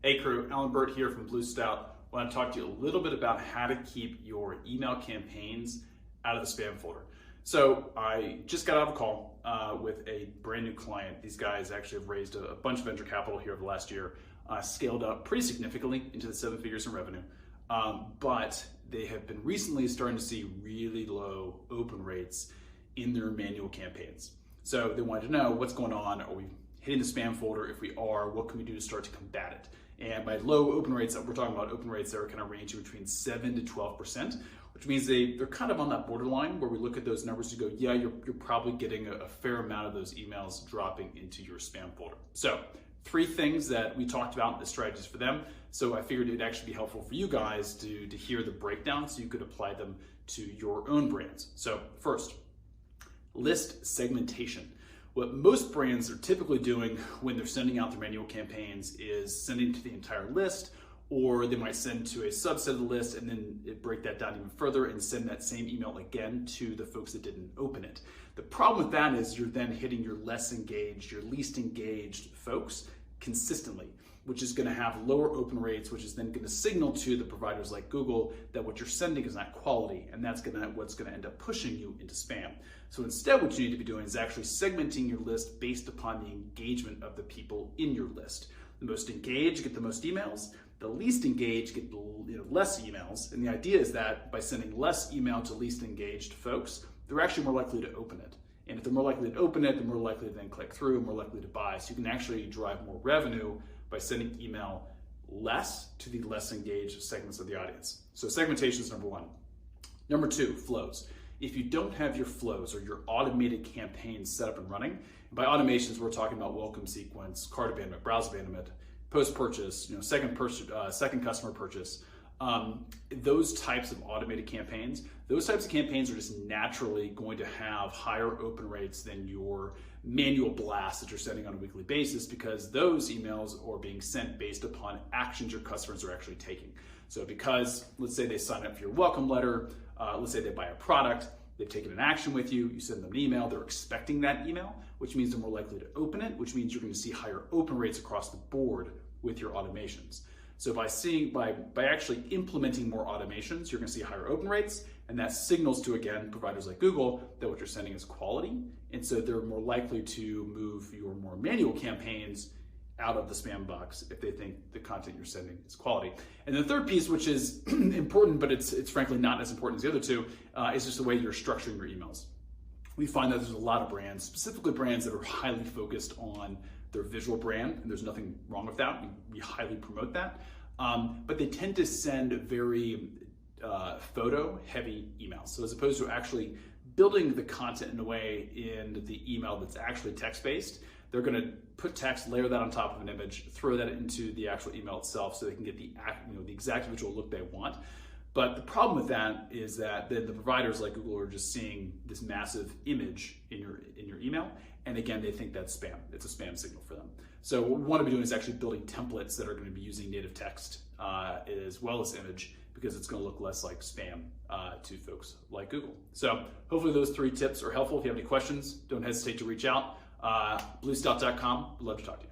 Hey crew, Alan Burt here from Blue Stout. I want to talk to you a little bit about how to keep your email campaigns out of the spam folder. So I just got out of a call with a brand new client. These guys actually have raised a bunch of venture capital here over the last year, scaled up pretty significantly into the 7 figures in revenue. But they have been recently starting to see really low open rates in their manual campaigns. So they wanted to know what's going on. Are we hitting the spam folder? If we are, what can we do to start to combat it? And by low open rates, we're talking about open rates that are kind of ranging between 7 to 12%, which means they're kind of on that borderline where we look at those numbers and go, yeah, you're probably getting a fair amount of those emails dropping into your spam folder. So 3 things that we talked about, the strategies for them. So I figured it'd actually be helpful for you guys to hear the breakdown so you could apply them to your own brands. So first, list segmentation. What most brands are typically doing when they're sending out their manual campaigns is sending to the entire list, or they might send to a subset of the list and then break that down even further and send that same email again to the folks that didn't open it. The problem with that is you're then hitting your less engaged, your least engaged folks consistently, which is going to have lower open rates, which is then going to signal to the providers like Google that what you're sending is not quality, and that's what's going to end up pushing you into spam. So instead, what you need to be doing is actually segmenting your list based upon the engagement of the people in your list. The most engaged get the most emails, the least engaged get less emails, and the idea is that by sending less email to least engaged folks, they're actually more likely to open it. And if they're more likely to open it, they're more likely to then click through, more likely to buy. So you can actually drive more revenue by sending email less to the less engaged segments of the audience. So segmentation is number 1. Number 2, flows. If you don't have your flows or your automated campaigns set up and running, and by automations, we're talking about welcome sequence, cart abandonment, browse abandonment, post-purchase, second customer purchase, those types of automated campaigns, those types of campaigns are just naturally going to have higher open rates than your manual blasts that you're sending on a weekly basis, because those emails are being sent based upon actions your customers are actually taking. So because, let's say they sign up for your welcome letter, let's say they buy a product, they've taken an action with you, you send them an email, they're expecting that email, which means they're more likely to open it, which means you're going to see higher open rates across the board with your automations. So by actually implementing more automations, you're going to see higher open rates, and that signals to, again, providers like Google that what you're sending is quality, and so they're more likely to move your more manual campaigns out of the spam box if they think the content you're sending is quality. And the third piece, which is important, but it's frankly not as important as the other two, is just the way you're structuring your emails. We find that there's a lot of brands, specifically brands that are highly focused on their visual brand, and there's nothing wrong with that. We highly promote that. But they tend to send very photo-heavy emails. So as opposed to actually building the content in a way in the email that's actually text-based, they're going to put text, layer that on top of an image, throw that into the actual email itself so they can get the exact visual look they want. But the problem with that is that then the providers like Google are just seeing this massive image in your email, and again, they think that's spam. It's a spam signal for them. So what we want to be doing is actually building templates that are going to be using native text as well as image, because it's going to look less like spam to folks like Google. So hopefully those 3 tips are helpful. If you have any questions, don't hesitate to reach out. Bluestout.com. We'd love to talk to you.